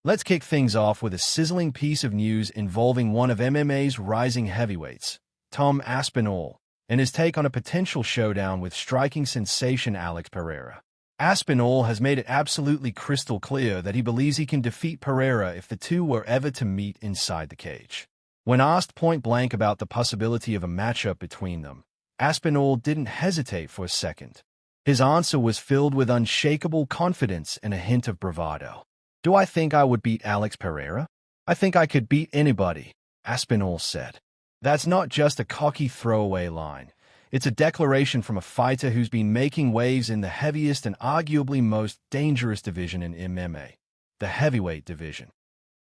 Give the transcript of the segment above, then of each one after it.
Let's kick things off with a sizzling piece of news involving one of MMA's rising heavyweights, Tom Aspinall, and his take on a potential showdown with striking sensation Alex Pereira. Aspinall has made it absolutely crystal clear that he believes he can defeat Pereira if the two were ever to meet inside the cage. When asked point-blank about the possibility of a matchup between them, Aspinall didn't hesitate for a second. His answer was filled with unshakable confidence and a hint of bravado. "Do I think I would beat Alex Pereira? I think I could beat anybody," Aspinall said. That's not just a cocky throwaway line. It's a declaration from a fighter who's been making waves in the heaviest and arguably most dangerous division in MMA, the heavyweight division.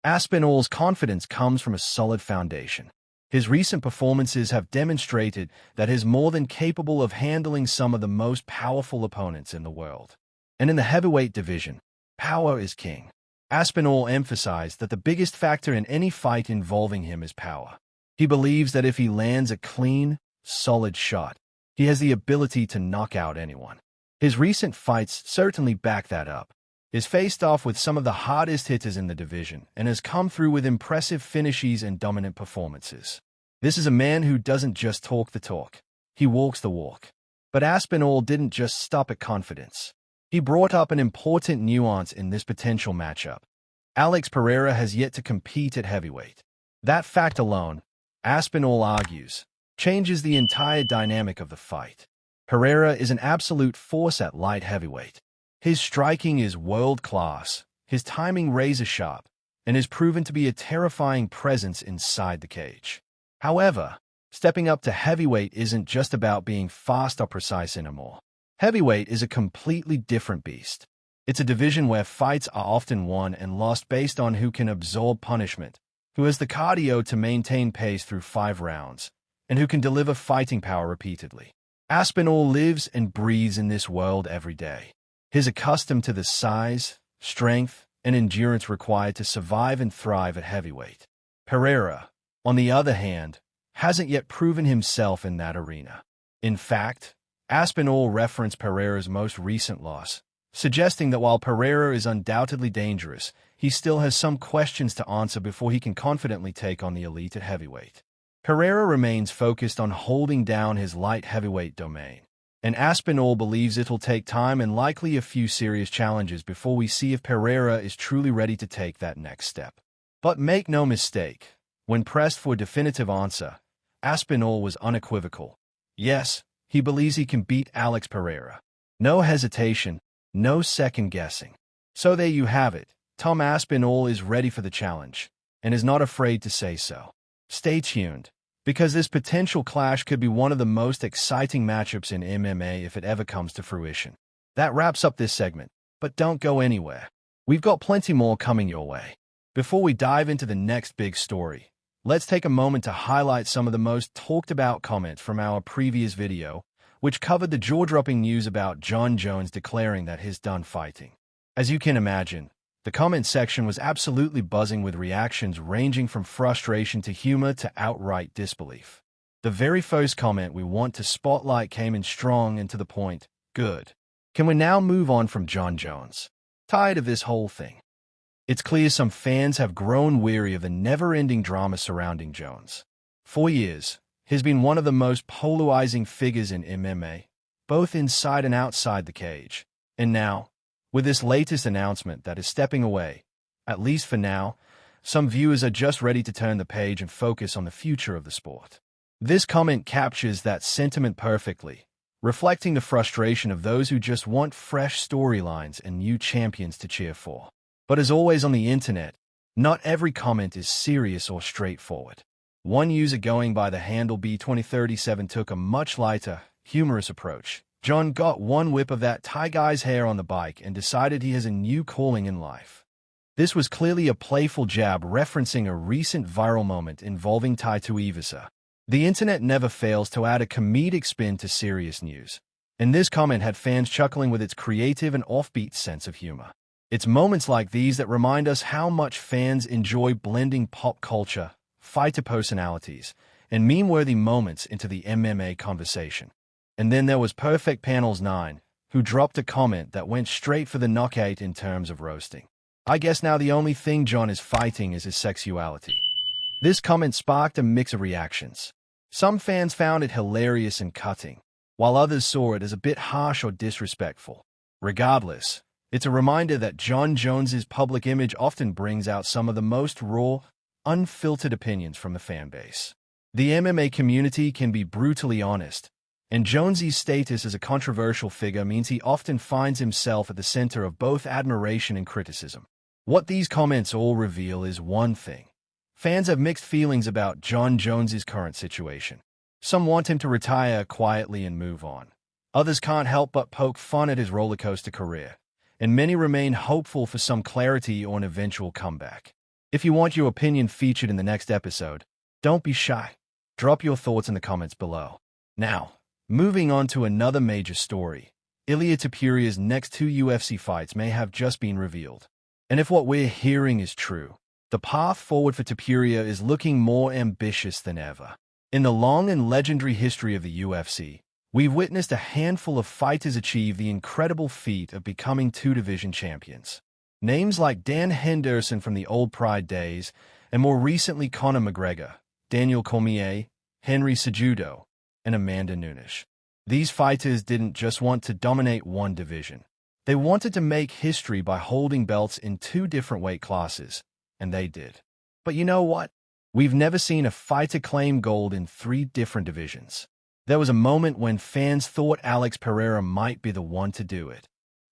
Aspinall's confidence comes from a solid foundation. His recent performances have demonstrated that he's more than capable of handling some of the most powerful opponents in the world. And in the heavyweight division, power is king. Aspinall emphasized that the biggest factor in any fight involving him is power. He believes that if he lands a clean, solid shot, he has the ability to knock out anyone. His recent fights certainly back that up. He's faced off with some of the hardest hitters in the division and has come through with impressive finishes and dominant performances. This is a man who doesn't just talk the talk, he walks the walk. But Aspinall didn't just stop at confidence. He brought up an important nuance in this potential matchup. Alex Pereira has yet to compete at heavyweight. That fact alone, Aspinall argues, changes the entire dynamic of the fight. Pereira is an absolute force at light heavyweight. His striking is world-class, his timing razor-sharp, and is proven to be a terrifying presence inside the cage. However, stepping up to heavyweight isn't just about being fast or precise anymore. Heavyweight is a completely different beast. It's a division where fights are often won and lost based on who can absorb punishment, who has the cardio to maintain pace through 5 rounds, and who can deliver fighting power repeatedly. Aspinall lives and breathes in this world every day. He's accustomed to the size, strength, and endurance required to survive and thrive at heavyweight. Pereira, on the other hand, hasn't yet proven himself in that arena. In fact, Aspinall referenced Pereira's most recent loss, suggesting that while Pereira is undoubtedly dangerous, he still has some questions to answer before he can confidently take on the elite at heavyweight. Pereira remains focused on holding down his light heavyweight domain, and Aspinall believes it'll take time and likely a few serious challenges before we see if Pereira is truly ready to take that next step. But make no mistake, when pressed for a definitive answer, Aspinall was unequivocal. Yes, he believes he can beat Alex Pereira. No hesitation, no second guessing. So there you have it. Tom Aspinall is ready for the challenge, and is not afraid to say so. Stay tuned, because this potential clash could be one of the most exciting matchups in MMA if it ever comes to fruition. That wraps up this segment, but don't go anywhere. We've got plenty more coming your way. Before we dive into the next big story, let's take a moment to highlight some of the most talked about comments from our previous video, which covered the jaw-dropping news about Jon Jones declaring that he's done fighting. As you can imagine, the comment section was absolutely buzzing with reactions ranging from frustration to humor to outright disbelief. The very first comment we want to spotlight came in strong and to the point. Good. Can we now move on from Jon Jones? Tired of this whole thing. It's clear some fans have grown weary of the never-ending drama surrounding Jones. For years, he's been one of the most polarizing figures in MMA, both inside and outside the cage. And now, with this latest announcement that is stepping away, at least for now, some viewers are just ready to turn the page and focus on the future of the sport. This comment captures that sentiment perfectly, reflecting the frustration of those who just want fresh storylines and new champions to cheer for. But as always on the internet, not every comment is serious or straightforward. One user going by the handle B2037 took a much lighter, humorous approach. John got one whip of that Thai guy's hair on the bike and decided he has a new calling in life. This was clearly a playful jab referencing a recent viral moment involving Tai Tuivasa. The internet never fails to add a comedic spin to serious news, and this comment had fans chuckling with its creative and offbeat sense of humor. It's moments like these that remind us how much fans enjoy blending pop culture, fighter personalities, and meme-worthy moments into the MMA conversation. And then there was Perfect Panels 9, who dropped a comment that went straight for the knockout in terms of roasting. I guess now the only thing John is fighting is his sexuality. This comment sparked a mix of reactions. Some fans found it hilarious and cutting, while others saw it as a bit harsh or disrespectful. Regardless, it's a reminder that Jon Jones's public image often brings out some of the most raw, unfiltered opinions from the fan base. The MMA community can be brutally honest, and Jonesy's status as a controversial figure means he often finds himself at the center of both admiration and criticism. What these comments all reveal is one thing. Fans have mixed feelings about Jon Jones's current situation. Some want him to retire quietly and move on. Others can't help but poke fun at his rollercoaster career, and many remain hopeful for some clarity or an eventual comeback. If you want your opinion featured in the next episode, don't be shy. Drop your thoughts in the comments below. Now, moving on to another major story, Ilia Topuria's next 2 UFC fights may have just been revealed. And if what we're hearing is true, the path forward for Topuria is looking more ambitious than ever. In the long and legendary history of the UFC, we've witnessed a handful of fighters achieve the incredible feat of becoming 2-division champions. Names like Dan Henderson from the old Pride days, and more recently Conor McGregor, Daniel Cormier, Henry Cejudo, and Amanda Nunes. These fighters didn't just want to dominate one division. They wanted to make history by holding belts in 2 different weight classes, and they did. But you know what? We've never seen a fighter claim gold in 3 different divisions. There was a moment when fans thought Alex Pereira might be the one to do it.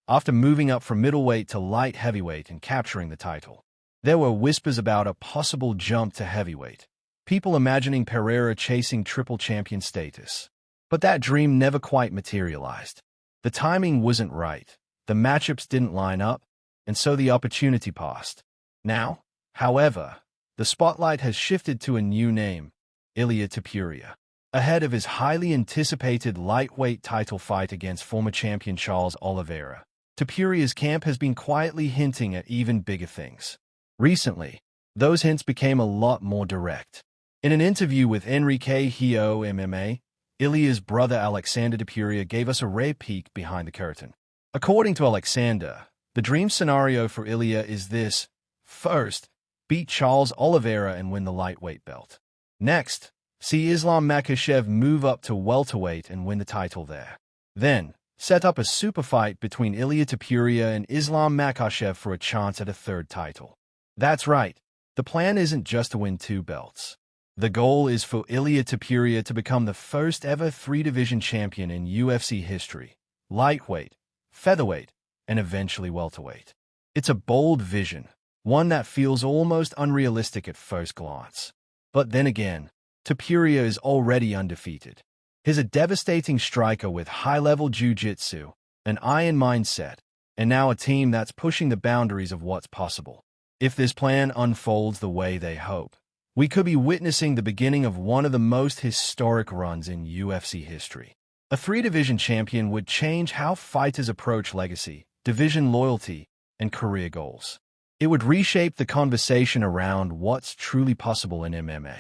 After moving up from middleweight to light heavyweight and capturing the title, there were whispers about a possible jump to heavyweight, people imagining Pereira chasing triple champion status. But that dream never quite materialized. The timing wasn't right, the matchups didn't line up, and so the opportunity passed. Now, however, the spotlight has shifted to a new name, Ilia Topuria. Ahead of his highly anticipated lightweight title fight against former champion Charles Oliveira, Topuria's camp has been quietly hinting at even bigger things. Recently, those hints became a lot more direct. In an interview with Enrique Hio MMA, Ilia's brother Alexander Topuria gave us a rare peek behind the curtain. According to Alexander, the dream scenario for Ilia is this: first, beat Charles Oliveira and win the lightweight belt. Next, see Islam Makhachev move up to welterweight and win the title there. Then, set up a super fight between Ilia Topuria and Islam Makhachev for a chance at a 3rd title. That's right, the plan isn't just to win 2 belts. The goal is for Ilia Topuria to become the first ever 3-division champion in UFC history: lightweight, featherweight, and eventually welterweight. It's a bold vision, one that feels almost unrealistic at first glance. But then again, Topuria is already undefeated. He's a devastating striker with high-level jiu-jitsu, an iron mindset, and now a team that's pushing the boundaries of what's possible. If this plan unfolds the way they hope, we could be witnessing the beginning of one of the most historic runs in UFC history. A 3-division champion would change how fighters approach legacy, division loyalty, and career goals. It would reshape the conversation around what's truly possible in MMA.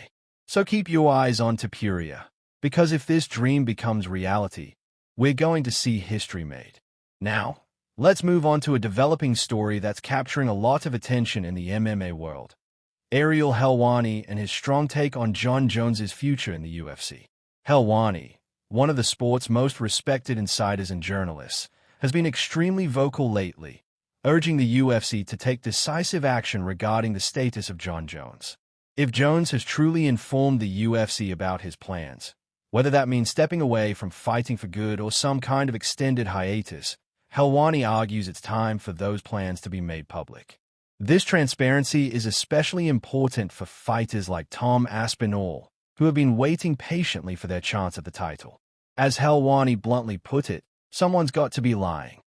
So keep your eyes on Topuria, because if this dream becomes reality, we're going to see history made. Now, let's move on to a developing story that's capturing a lot of attention in the MMA world: Ariel Helwani and his strong take on Jon Jones's future in the UFC. Helwani, one of the sport's most respected insiders and journalists, has been extremely vocal lately, urging the UFC to take decisive action regarding the status of Jon Jones. If Jones has truly informed the UFC about his plans, whether that means stepping away from fighting for good or some kind of extended hiatus, Helwani argues it's time for those plans to be made public. This transparency is especially important for fighters like Tom Aspinall, who have been waiting patiently for their chance at the title. As Helwani bluntly put it, someone's got to be lying.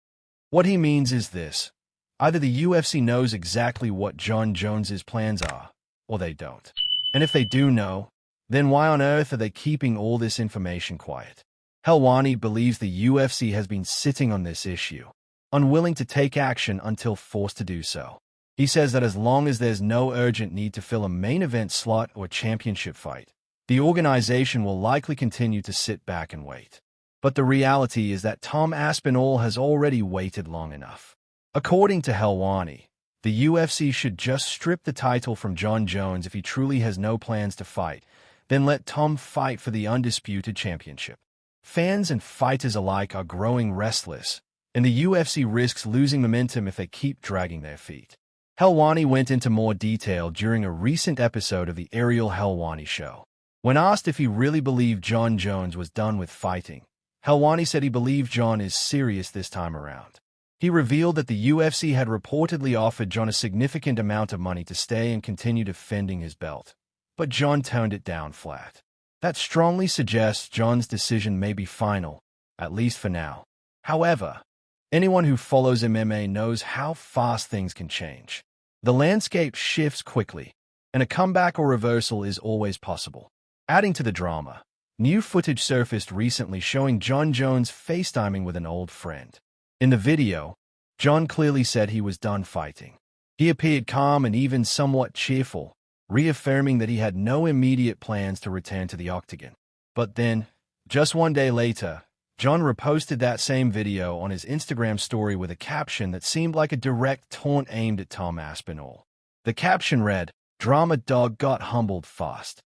What he means is this: either the UFC knows exactly what Jon Jones's plans are, or they don't. And if they do know, then why on earth are they keeping all this information quiet? Helwani believes the UFC has been sitting on this issue, unwilling to take action until forced to do so. He says that as long as there's no urgent need to fill a main event slot or championship fight, the organization will likely continue to sit back and wait. But the reality is that Tom Aspinall has already waited long enough. According to Helwani, The UFC should just strip the title from Jon Jones if he truly has no plans to fight, then let Tom fight for the undisputed championship. Fans and fighters alike are growing restless, and the UFC risks losing momentum if they keep dragging their feet. Helwani went into more detail during a recent episode of the Ariel Helwani Show. When asked if he really believed Jon Jones was done with fighting, Helwani said he believed Jon is serious this time around. He revealed that the UFC had reportedly offered Jon a significant amount of money to stay and continue defending his belt, but Jon toned it down flat. That strongly suggests Jon's decision may be final, at least for now. However, anyone who follows MMA knows how fast things can change. The landscape shifts quickly, and a comeback or reversal is always possible. Adding to the drama, new footage surfaced recently showing Jon Jones FaceTiming with an old friend. In the video, Jon clearly said he was done fighting. He appeared calm and even somewhat cheerful, reaffirming that he had no immediate plans to return to the octagon. But then, just one day later, Jon reposted that same video on his Instagram story with a caption that seemed like a direct taunt aimed at Tom Aspinall. The caption read, "Drama dog got humbled fast."